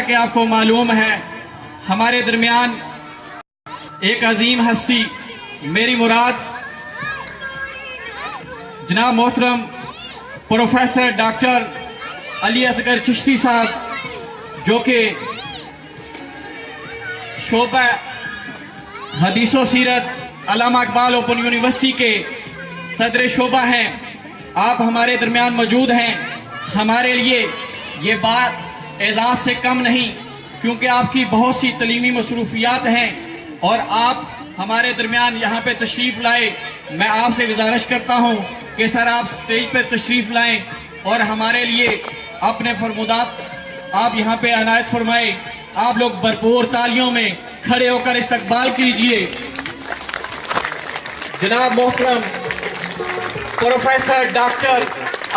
کہ آپ کو معلوم ہے ہمارے درمیان ایک عظیم ہستی میری مراد جناب محترم پروفیسر ڈاکٹر علی اصغر چشتی صاحب جو کہ شعبہ حدیث و سیرت علامہ اقبال اوپن یونیورسٹی کے صدر شعبہ ہیں، آپ ہمارے درمیان موجود ہیں۔ ہمارے لیے یہ بات اعزاز سے کم نہیں، کیونکہ آپ کی بہت سی تعلیمی مصروفیات ہیں اور آپ ہمارے درمیان یہاں پہ تشریف لائے۔ میں آپ سے گزارش کرتا ہوں کہ سر آپ سٹیج پہ تشریف لائیں اور ہمارے لیے اپنے فرمودات آپ یہاں پہ عنایت فرمائیں۔ آپ لوگ بھرپور تالیوں میں کھڑے ہو کر استقبال کیجئے جناب محترم پروفیسر ڈاکٹر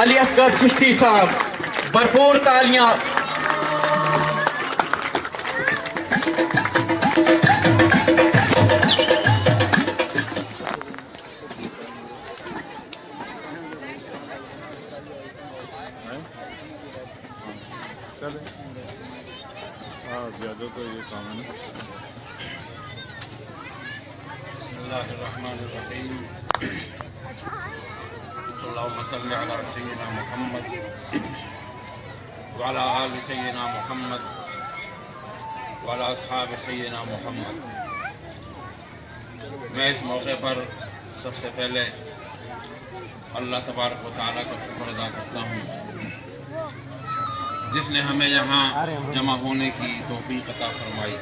علی اصغر چشتی صاحب، بھرپور تالیاں۔ بسم اللہ الرحمن الرحیم، اللہم صلی علی سیدنا محمد وعلی آل سیدنا محمد وعلی اصحاب سیدنا محمد۔ میں اس موقع پر سب سے پہلے اللہ تبارک و تعالیٰ کا شکر ادا کرتا ہوں جس نے ہمیں یہاں جمع ہونے کی توفیق عطا فرمائی۔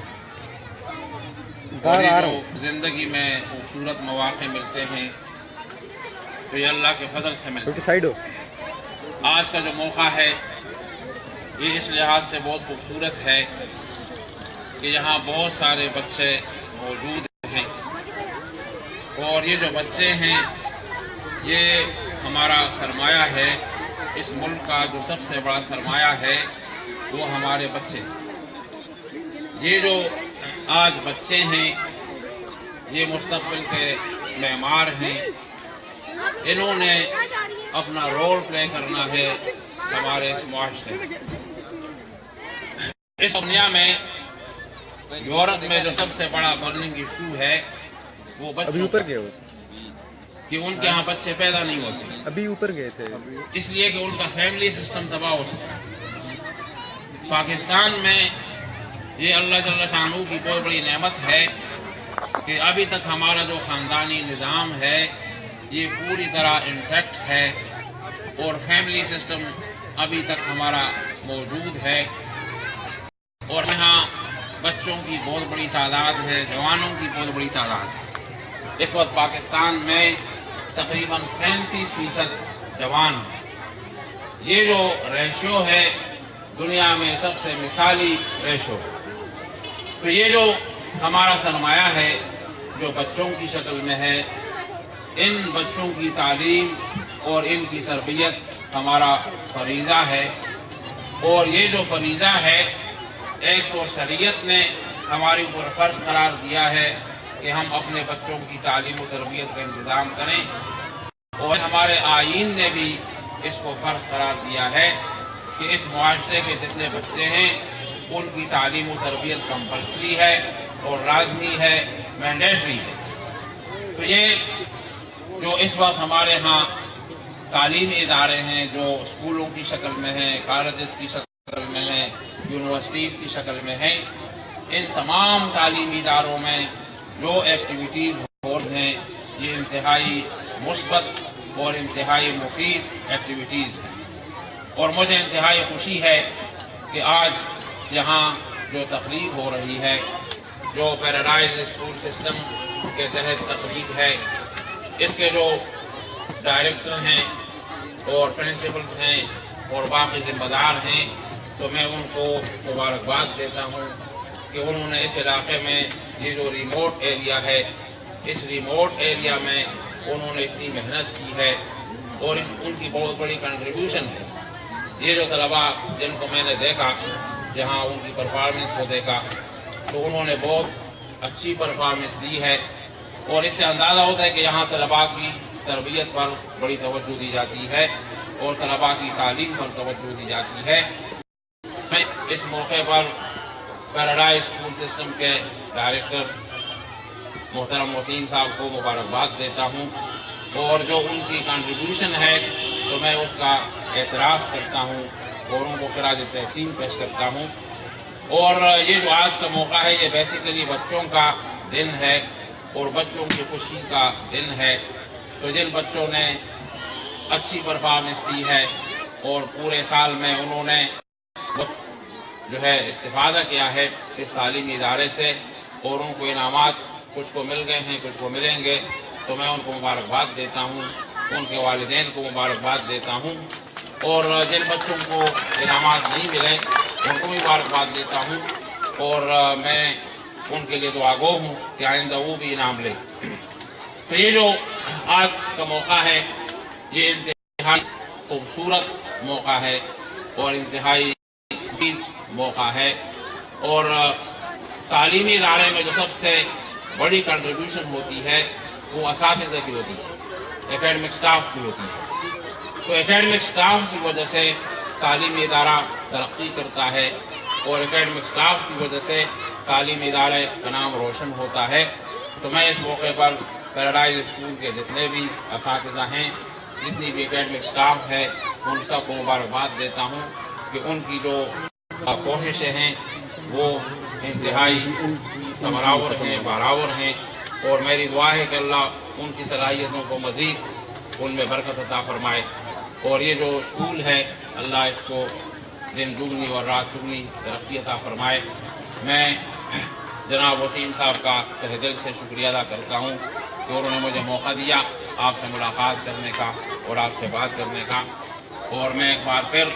اور یہ جو زندگی میں خوبصورت مواقع ملتے ہیں تو یہ اللہ کے فضل سے ملتے ہیں۔ آج کا جو موقع ہے یہ اس لحاظ سے بہت خوبصورت ہے کہ یہاں بہت سارے بچے موجود ہیں، اور یہ جو بچے ہیں یہ ہمارا سرمایہ ہے۔ اس ملک کا جو سب سے بڑا سرمایہ ہے وہ ہمارے بچے۔ یہ جو آج بچے ہیں یہ مستقبل کے معمار ہیں، انہوں نے اپنا رول پلے کرنا ہے ہمارے اس معاشرے میں۔ اس دنیا میں یورپ میں جو سب سے بڑا برننگ ایشو ہے وہ بچوں کا، کہ ان کے ہاں بچے پیدا نہیں ہوتے۔ ابھی اوپر گئے تھے اس لیے کہ ان کا فیملی سسٹم تباہ ہو چکا ہے۔ پاکستان میں یہ اللہ جل شانہ کی بہت بڑی نعمت ہے کہ ابھی تک ہمارا جو خاندانی نظام ہے یہ پوری طرح انٹیکٹ ہے، اور فیملی سسٹم ابھی تک ہمارا موجود ہے، اور یہاں بچوں کی بہت بڑی تعداد ہے، جوانوں کی بہت بڑی تعداد ہے۔ اس وقت پاکستان میں تقریباً 37% جوان ہیں۔ یہ جو ریشیو ہے دنیا میں سب سے مثالی ریشیو ہے۔ تو یہ جو ہمارا سرمایہ ہے جو بچوں کی شکل میں ہے، ان بچوں کی تعلیم اور ان کی تربیت ہمارا فریضہ ہے، اور یہ جو فریضہ ہے ایک تو شریعت نے ہمارے اوپر فرض قرار دیا ہے کہ ہم اپنے بچوں کی تعلیم و تربیت کا انتظام کریں، اور ہمارے آئین نے بھی اس کو فرض قرار دیا ہے کہ اس معاشرے کے جتنے بچے ہیں ان کی تعلیم و تربیت کمپلسری ہے اور لازمی ہے، مینڈیٹری ہے۔ تو یہ جو اس وقت ہمارے ہاں تعلیمی ادارے ہیں جو اسکولوں کی شکل میں ہیں، کالجز کی شکل میں ہیں، یونیورسٹیز کی شکل میں ہیں، ان تمام تعلیمی اداروں میں جو ایکٹیویٹیز ہو رہی ہیں یہ انتہائی مثبت اور انتہائی مفید ایکٹیویٹیز ہیں، اور مجھے انتہائی خوشی ہے کہ آج یہاں جو تقریب ہو رہی ہے جو پیراڈائز اسکول سسٹم کے تحت تقریب ہے، اس کے جو ڈائریکٹر ہیں اور پرنسپلز ہیں اور باقی ذمہ دار ہیں تو میں ان کو مبارکباد دیتا ہوں کہ انہوں نے اس علاقے میں یہ جو ریموٹ ایریا ہے اس ریموٹ ایریا میں انہوں نے اتنی محنت کی ہے، اور ان کی بہت بڑی کنٹریبیوشن ہے۔ یہ جو طلباء جن کو میں نے دیکھا جہاں ان کی پرفارمنس کو دیکھا تو انہوں نے بہت اچھی پرفارمنس دی ہے، اور اس سے اندازہ ہوتا ہے کہ یہاں طلباء کی تربیت پر بڑی توجہ دی جاتی ہے اور طلباء کی تعلیم پر توجہ دی جاتی ہے۔ इस मौके पर पैराडाइज स्कूल सिस्टम के डायरेक्टर मोहतरम मोहसिन साहब को मुबारकबाद देता हूँ और जो उनकी कंट्रीब्यूशन है तो मैं उसका एतराफ़ करता हूँ और उनको खराज तहसीन पेश करता हूँ। और ये जो आज का मौका है ये बेसिकली बच्चों का दिन है और बच्चों की खुशी का दिन है। तो जिन बच्चों ने अच्छी परफॉर्मेंस दी है और पूरे साल में उन्होंने जो है इस्तिफादा किया है इस तालीमी इदारे से और उनको इनामात कुछ को मिल गए हैं कुछ को मिलेंगे, तो मैं उनको मुबारकबाद देता हूँ, उनके वालिदैन को मुबारकबाद देता हूँ। और जिन बच्चों को इनामात नहीं मिले उनको मुबारकबाद देता हूँ और मैं उनके लिए दुआ गो हूँ कि आइंदा वो भी इनाम ले। तो ये जो आज का मौका है ये इंतहाई खूबसूरत मौका है और इंतहाई मौका है। और तालीमी इदारे में जो सबसे बड़ी कंट्रीब्यूशन होती है वो असातिज़ा की होती है, एकेडमिक स्टाफ की होती है। तो एकेडमिक स्टाफ की वजह से तालीमी इदारा तरक्की करता है और एकेडमिक स्टाफ की वजह से तालीमी इदारे का नाम रोशन होता है। तो मैं इस मौके पर पैराडाइज स्कूल के जितने भी असातिज़ा हैं, जितनी भी एकेडमिक स्टाफ है, उन सबको मुबारकबाद देता हूँ कि उनकी जो कोशिशें हैं वो इंतहाई समरावर हैं, बराबर हैं। और मेरी दुआ है कि अल्लाह उनकी सलाहियतों को मज़ीद उनमें बरकत अता फरमाए। और ये जो स्कूल है अल्लाह इसको दिन दुगनी और रात दुगनी तरक्की अता फरमाए। मैं जनाब वसीम साहब का तहे दिल से शुक्रिया अदा करता हूँ कि उन्होंने मुझे मौका दिया आपसे मुलाकात करने का और आपसे बात करने का। और मैं एक बार फिर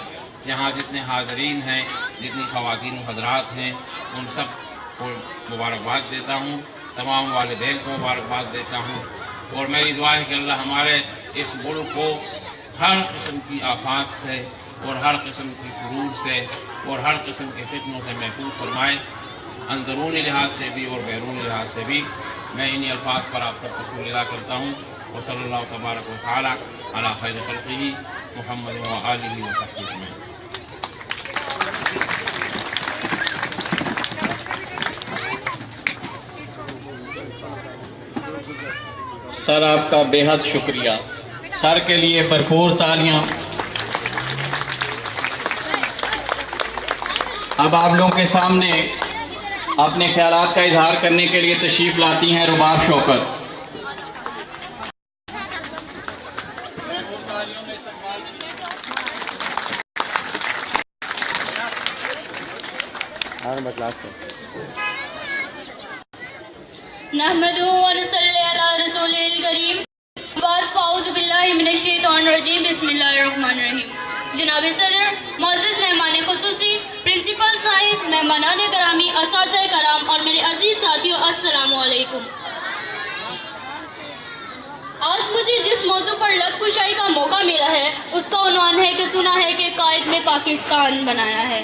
यहाँ जितने हाज़रीन हैं, जितनी ख़वातीन हज़रात हैं, उन सब को मुबारकबाद देता हूँ, तमाम वालिदैन को मुबारकबाद देता हूँ। और मेरी दुआ है कि अल्लाह हमारे इस मुल्क को हर किस्म की आफात से और हर किस्म की फुरूर से और हर किस्म के फितनों से महफूज फरमाए, अंदरूनी लिहाज से भी और बैरूनी लिहाज से भी। मैं इन्हीं अल्फाज पर आप सबको शुक्रिया अदा करता हूँ। व सल्लल्लाहु तबारक व तआला अला खैर खल्क़िही मुहम्मद व आलिहि व सहबिही अजमईन। सर आपका बेहद शुक्रिया। सर के लिए भरपूर तालियां। अब आप लोगों के सामने अपने ख्यालात का इजहार करने के लिए तशरीफ लाती हैं रुबाब शौकत। नहमदुहु व नसल्ली अला रसूलिल करीम। बाद फ़ाऊज़ु बिल्लाहि मिनश शैतानिर रजीम। बिस्मिल्लाहिर रहमानिर रहीम। जनाब सदर, मुअज़्ज़ज़ मेहमान खुसूसी, प्रिंसिपल साहिब, मेहमानान करामी, असातिज़ाए कराम और मेरे अजीज साथियों, अस्सलामु अलैकुम। आज मुझे जिस मौजू पर लब कुशाई का मौका मिला है उसका उन्वान है कि सुना है कि कायद ने पाकिस्तान बनाया है।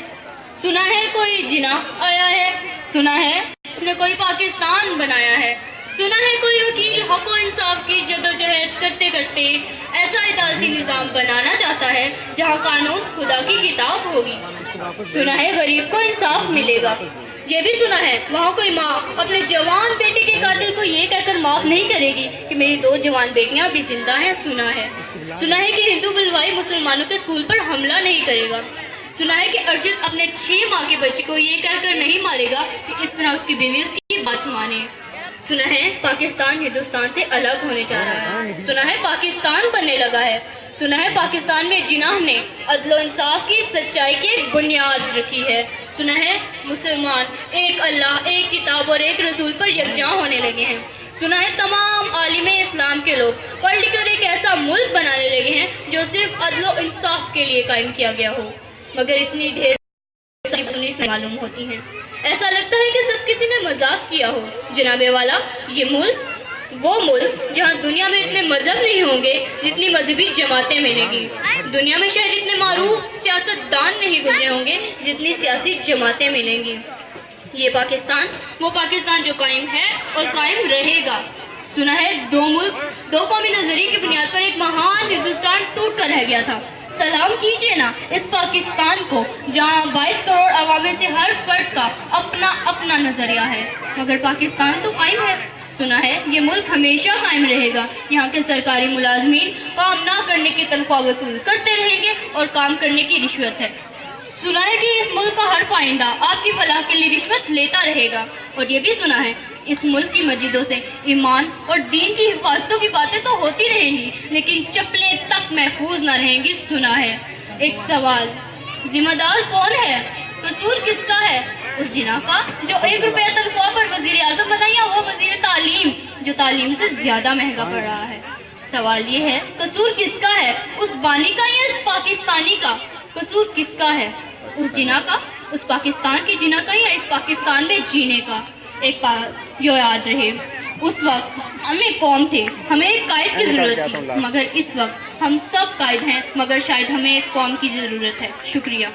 सुना है कोई जिना आया है, सुना है उसने कोई पाकिस्तान बनाया है। सुना है कोई वकील हक व इंसाफ की जदोजहद करते करते ऐसा अदालती निज़ाम बनाना चाहता है जहाँ कानून खुदा की किताब होगी। सुना है गरीब को इंसाफ मिलेगा। ये भी सुना है वहाँ कोई माँ अपने जवान बेटे के कातिल को ये कहकर माफ नहीं करेगी कि मेरी 2 जवान बेटियाँ भी जिंदा हैं। सुना है कि हिंदू बलवाई मुसलमानों के स्कूल पर हमला नहीं करेगा। सुना है कि अरशद अपने 6 माह के बच्चे को ये कहकर नहीं मारेगा कि इस तरह उसकी बीवी उसकी बात माने। सुना है पाकिस्तान हिंदुस्तान से अलग होने जा रहा है। सुना है पाकिस्तान बनने लगा है। सुना है पाकिस्तान में जिनाह ने अदल इंसाफ की सच्चाई की एक बुनियाद रखी है। सुना है मुसलमान एक अल्लाह, एक किताब और एक रसूल पर यकजा होने लगे हैं। सुना है तमाम आलिम इस्लाम के लोग पढ़ लिख कर एक ऐसा मुल्क बनाने लगे हैं जो सिर्फ अदल इंसाफ के लिए कायम किया गया हो, मगर इतनी ढेर से मालूम होती हैं। ऐसा लगता है कि सब किसी ने मजाक किया हो। जनाबे वाला, ये मुल्क वो मुल्क जहाँ दुनिया में इतने मजहब नहीं होंगे जितनी मजहबी जमातें मिलेंगी। दुनिया में शायद इतने मारूफ सियासतदान नहीं गुजरे होंगे जितनी सियासी जमातें मिलेंगी। ये पाकिस्तान वो पाकिस्तान जो कायम है और कायम रहेगा। सुना है 2 मुल्क 2 कौमी नजरिए की बुनियाद पर एक महान हिंदुस्तान टूट कर रह गया था। सलाम कीजिए ना इस पाकिस्तान को जहाँ 22 करोड़ अवाम में से हर फर्द का अपना अपना नजरिया है, मगर पाकिस्तान तो कायम है। सुना है ये मुल्क हमेशा कायम रहेगा। यहाँ के सरकारी मुलाजमीन काम ना करने की तनख्वाह वसूल करते रहेंगे और काम करने की रिश्वत है। सुना है कि इस मुल्क का हर पाइंदा आपकी फलाह के लिए रिश्वत लेता रहेगा। और ये भी सुना है इस मुल्क की मस्जिदों से ईमान और दीन की हिफाजतों की बातें तो होती रहेंगी, लेकिन चप्पलें तक महफूज न रहेंगी। सुना है एक सवाल, जिम्मेदार कौन है, कसूर किसका है? उस जिना का जो 1 रुपया तनख्वाह पर वजीर आजम बना, या वो वजीर तालीम जो तालीम से ज्यादा महंगा पड़ रहा है? सवाल ये है कसूर किसका है, उस बानी का या इस पाकिस्तानी का? कसूर किसका है, उस जिना का, उस पाकिस्तान की जिना का, या इस पाकिस्तान में जीने का? एक बात जो याद रहे, उस वक्त हम एक कौम थे, हमें एक कायद की जरूरत थी, मगर इस वक्त हम सब कायद हैं, मगर शायद हमें एक कौम की जरूरत है। शुक्रिया।